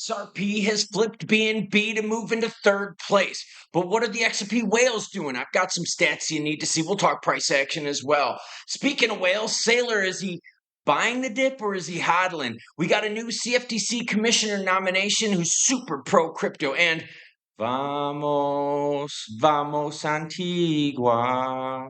XRP has flipped BNB to move into third place. But what are the XRP whales doing? I've got some stats you need to see. We'll talk price action as well. Speaking of whales, Saylor, is he buying the dip or is he hodling? We got a new CFTC commissioner nomination who's super pro crypto. And vamos, Antigua.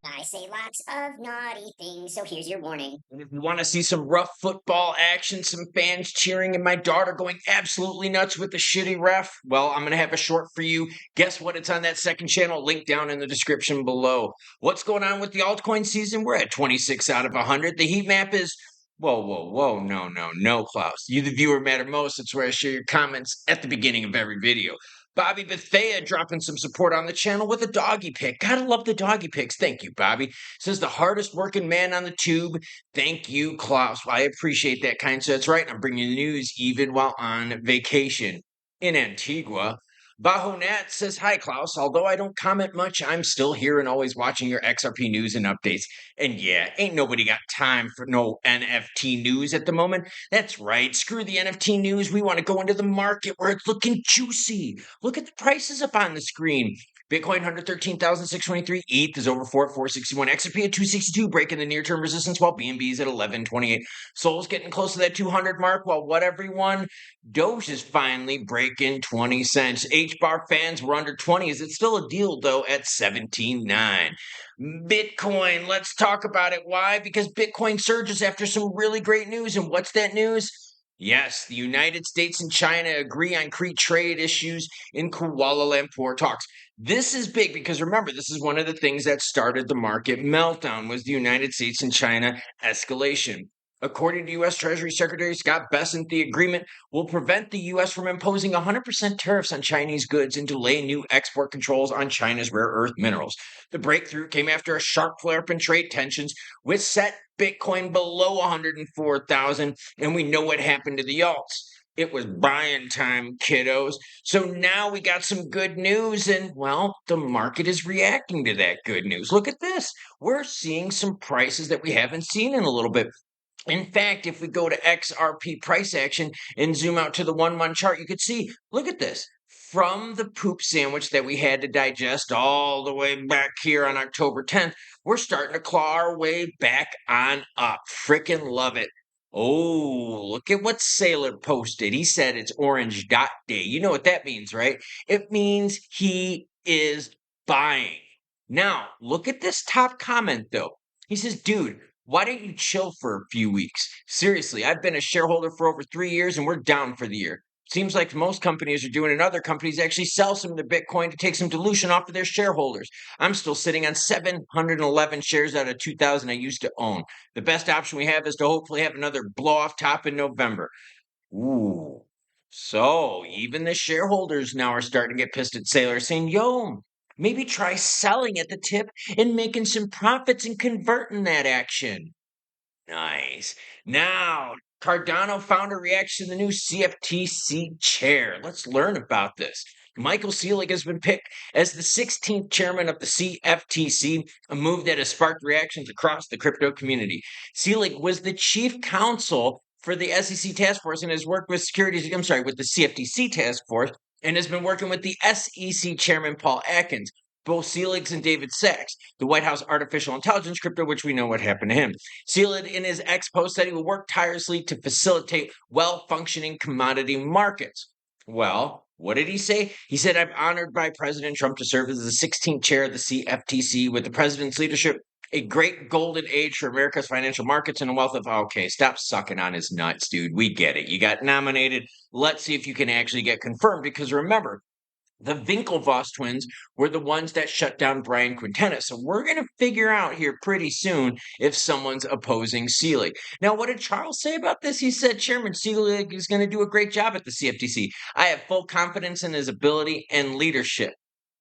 I say lots of naughty things, so here's your warning. And if you want to see some rough football action, some fans cheering, and my daughter going absolutely nuts with the shitty ref, well, I'm going to have a short for you. Guess what? It's on that second channel, link down in the description below. What's going on with the altcoin season? We're at 26 out of 100. The heat map is... Whoa, no, Klaus. You, the viewer, matter most. That's where I share your comments at the beginning of every video. Bobby Bethea dropping some support on the channel with a doggy pic. Gotta love the doggy pics. Thank you, Bobby. Says the hardest working man on the tube. Thank you, Klaus. Well, I appreciate that, kind sir. That's right. I'm bringing you news even while on vacation in Antigua. Bahonat says, hi, Klaus. Although I don't comment much, I'm still here and always watching your XRP news and updates. And yeah, ain't nobody got time for no NFT news at the moment. That's right. Screw the NFT news. We want to go into the market where it's looking juicy. Look at the prices up on the screen. Bitcoin 113,623. ETH is over 4 at 461. XRP at 262, breaking the near-term resistance, while BNB is at 1128. Sol's getting close to that 200 mark. While what, everyone? Doge is finally breaking 20 cents. H-bar fans were under 20. Is it still a deal, though, at 17.9? Bitcoin, let's talk about it. Why? Because Bitcoin surges after some really great news. And what's that news? Yes, the United States and China agree on free trade issues in Kuala Lumpur talks. This is big because remember, this is one of the things that started the market meltdown was the United States and China escalation. According to U.S. Treasury Secretary Scott Bessent, the agreement will prevent the U.S. from imposing 100% tariffs on Chinese goods and delay new export controls on China's rare earth minerals. The breakthrough came after a sharp flare-up in trade tensions, which set Bitcoin below 104,000, and we know what happened to the alts. It was buying time, kiddos. So now we got some good news, and, well, the market is reacting to that good news. Look at this. We're seeing some prices that we haven't seen in a little bit. In fact, if we go to XRP price action and zoom out to the 1-month chart, you could see, look at this. From the poop sandwich that we had to digest all the way back here on October 10th, we're starting to claw our way back on up. Frickin' love it. Oh, look at what Saylor posted. He said it's orange dot day. You know what that means, right? It means he is buying. Now, look at this top comment, though. He says, dude, why don't you chill for a few weeks? Seriously, I've been a shareholder for over 3 years and we're down for the year. Seems like most companies are doing, and other companies actually sell some of their Bitcoin to take some dilution off of their shareholders. I'm still sitting on 711 shares out of 2,000 I used to own. The best option we have is to hopefully have another blow off top in November. Ooh. So even the shareholders now are starting to get pissed at Saylor, saying, yo, maybe try selling at the tip and making some profits and converting that action. Nice. Now, Cardano founder reacts to the new CFTC chair. Let's learn about this. Michael Selig has been picked as the 16th chairman of the CFTC, a move that has sparked reactions across the crypto community. Selig was the chief counsel for the SEC task force and has worked with with the CFTC task force and has been working with the SEC chairman, Paul Atkins, both Selig and David Sachs, the White House artificial intelligence crypto, which we know what happened to him. Selig in his X post said he will work tirelessly to facilitate well-functioning commodity markets. Well, what did he say? He said, I'm honored by President Trump to serve as the 16th chair of the CFTC. With the president's leadership, a great golden age for America's financial markets and a wealth of... Okay, stop sucking on his nuts, dude. We get it. You got nominated. Let's see if you can actually get confirmed, because remember, the Winklevoss twins were the ones that shut down Brian Quintana. So we're going to figure out here pretty soon if someone's opposing Selig. Now, what did Charles say about this? He said, Chairman Selig is going to do a great job at the CFTC. I have full confidence in his ability and leadership.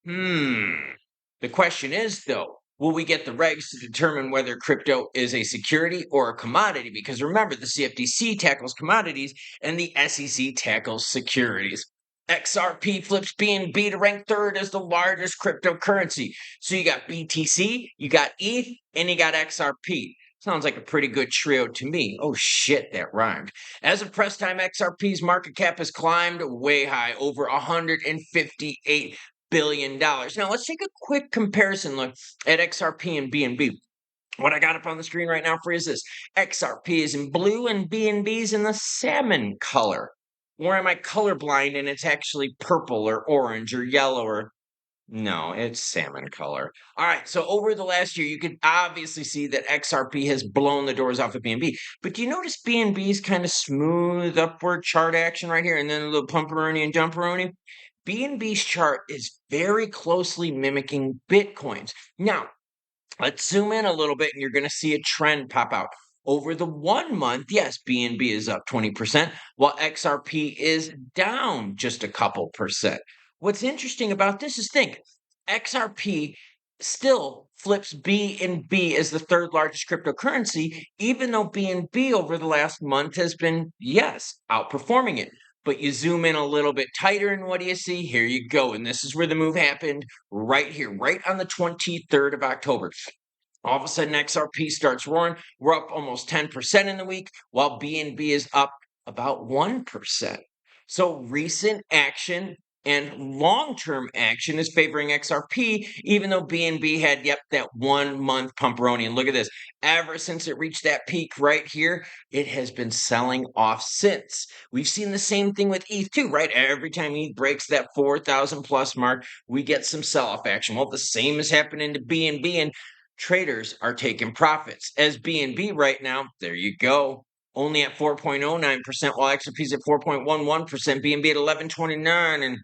The question is, though, will we get the regs to determine whether crypto is a security or a commodity? Because remember, the CFTC tackles commodities and the SEC tackles securities. XRP flips BNB to rank third as the largest cryptocurrency. So you got BTC, you got ETH, and you got XRP. Sounds like a pretty good trio to me. Oh shit, that rhymed. As of press time, XRP's market cap has climbed way high, over $158 billion. Now let's take a quick comparison look at XRP and BNB. What I got up on the screen right now for you is this. XRP is in blue and BNB is in the salmon color. Or am I colorblind and it's actually purple or orange or yellow or no, it's salmon color. All right, so over the last year, you could obviously see that XRP has blown the doors off of BNB. But do you notice BNB's kind of smooth upward chart action right here and then a little pumperoni and jumperoni? BNB's chart is very closely mimicking Bitcoin's. Now, let's zoom in a little bit and you're going to see a trend pop out. Over the 1 month, yes, BNB is up 20%, while XRP is down just a couple percent. What's interesting about this is think XRP still flips BNB as the third largest cryptocurrency, even though BNB over the last month has been, yes, outperforming it. But you zoom in a little bit tighter, and what do you see? Here you go. And this is where the move happened right here, right on the 23rd of October. All of a sudden, XRP starts roaring. We're up almost 10% in the week, while BNB is up about 1%. So recent action and long-term action is favoring XRP, even though BNB had, yep, that 1 month pumperoni. And look at this. Ever since it reached that peak right here, it has been selling off since. We've seen the same thing with ETH too, right? Every time ETH breaks that 4,000 plus mark, we get some sell-off action. Well, the same is happening to BNB, and traders are taking profits. As BNB right now, there you go, only at 4.09%, while XRP is at 4.11%, BNB at 11.29, and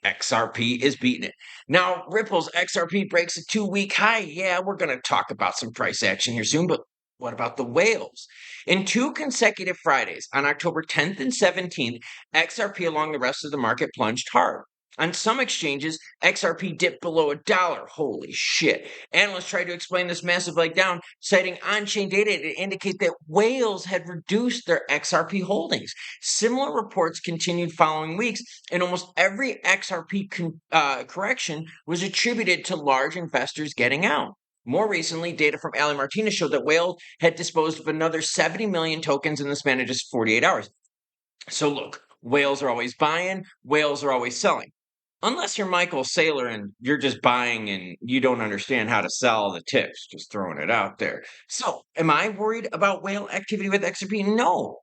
XRP is beating it. Now, Ripple's XRP breaks a 2-week high. Yeah, we're going to talk about some price action here soon, but what about the whales? In 2 consecutive Fridays, on October 10th and 17th, XRP along the rest of the market plunged hard. On some exchanges, XRP dipped below $1. Holy shit. Analysts tried to explain this massive leg down, citing on-chain data to indicate that whales had reduced their XRP holdings. Similar reports continued following weeks, and almost every XRP correction was attributed to large investors getting out. More recently, data from Ali Martinez showed that whales had disposed of another 70 million tokens in the span of just 48 hours. So look, whales are always buying, whales are always selling. Unless you're Michael Saylor and you're just buying and you don't understand how to sell the tips, just throwing it out there. So, am I worried about whale activity with XRP? No.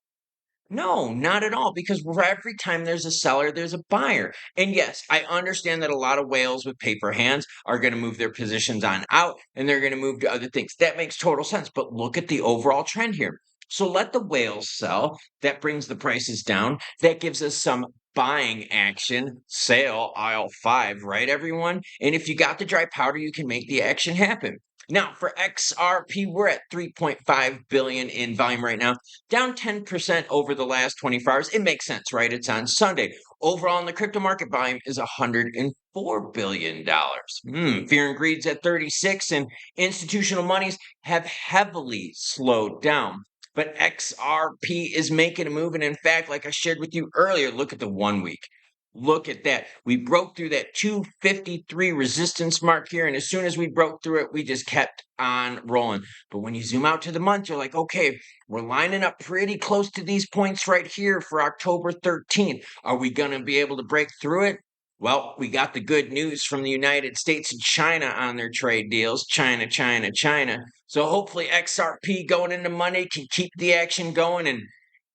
No, not at all, because every time there's a seller, there's a buyer. And yes, I understand that a lot of whales with paper hands are going to move their positions on out and they're going to move to other things. That makes total sense. But look at the overall trend here. So let the whales sell. That brings the prices down. That gives us some buying action. Sale aisle 5, right, everyone? And if you got the dry powder, you can make the action happen. Now, for XRP, we're at 3.5 billion in volume right now, down 10% over the last 24 hours. It makes sense, right? It's on Sunday. Overall, in the crypto market volume is $104 billion. Fear and greed's at 36, and institutional monies have heavily slowed down. But XRP is making a move. And in fact, like I shared with you earlier, look at the 1 week. Look at that. We broke through that 253 resistance mark here. And as soon as we broke through it, we just kept on rolling. But when you zoom out to the month, you're like, okay, we're lining up pretty close to these points right here for October 13th. Are we going to be able to break through it? Well, we got the good news from the United States and China on their trade deals. China, China, China. So hopefully XRP going into Monday can keep the action going, and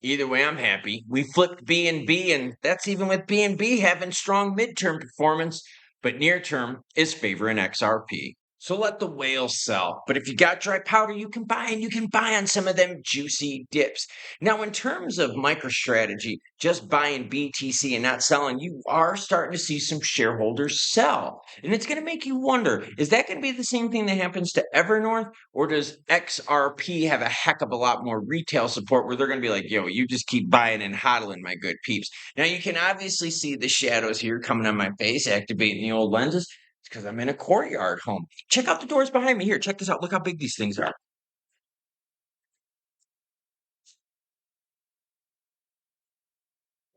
either way, I'm happy. We flipped BNB, and that's even with BNB having strong midterm performance, but near term is favoring XRP. So let the whales sell. But if you got dry powder, you can buy, and you can buy on some of them juicy dips. Now, in terms of MicroStrategy, just buying BTC and not selling, you are starting to see some shareholders sell. And it's going to make you wonder, is that going to be the same thing that happens to Evernorth? Or does XRP have a heck of a lot more retail support where they're going to be like, yo, you just keep buying and hodling, my good peeps? Now, you can obviously see the shadows here coming on my face, activating the old lenses. It's because I'm in a courtyard home. Check out the doors behind me. Here, check this out. Look how big these things are.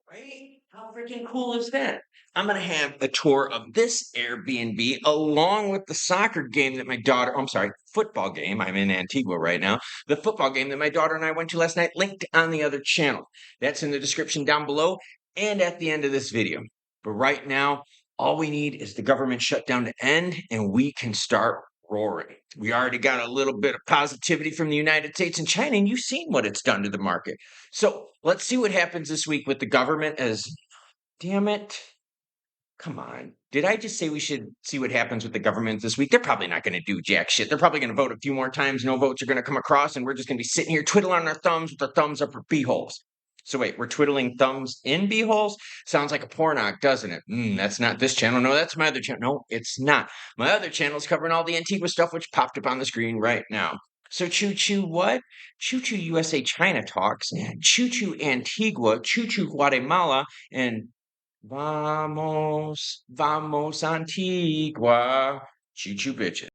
Right? How How freaking cool is that? I'm going to have a tour of this Airbnb along with the soccer game that my daughter, oh, I'm sorry, football game. I'm in Antigua right now. The football game that my daughter and I went to last night, linked on the other channel. That's in the description down below and at the end of this video. But right now, all we need is the government shutdown to end and we can start roaring. We already got a little bit of positivity from the United States and China, and you've seen what it's done to the market. So let's see what happens this week with the government as, damn it. Come on. Did I just say we should see what happens with the government this week? They're probably not going to do jack shit. They're probably going to vote a few more times. No votes are going to come across, and we're just going to be sitting here twiddling our thumbs with our thumbs up our beeholes. So wait, we're twiddling thumbs in beeholes? Sounds like a pornog, doesn't it? That's not this channel. No, that's my other channel. No, it's not. My other channel is covering all the Antigua stuff, which popped up on the screen right now. So choo-choo what? Choo-choo USA China talks, choo-choo Antigua, choo-choo Guatemala, and vamos, vamos Antigua. Choo choo bitches.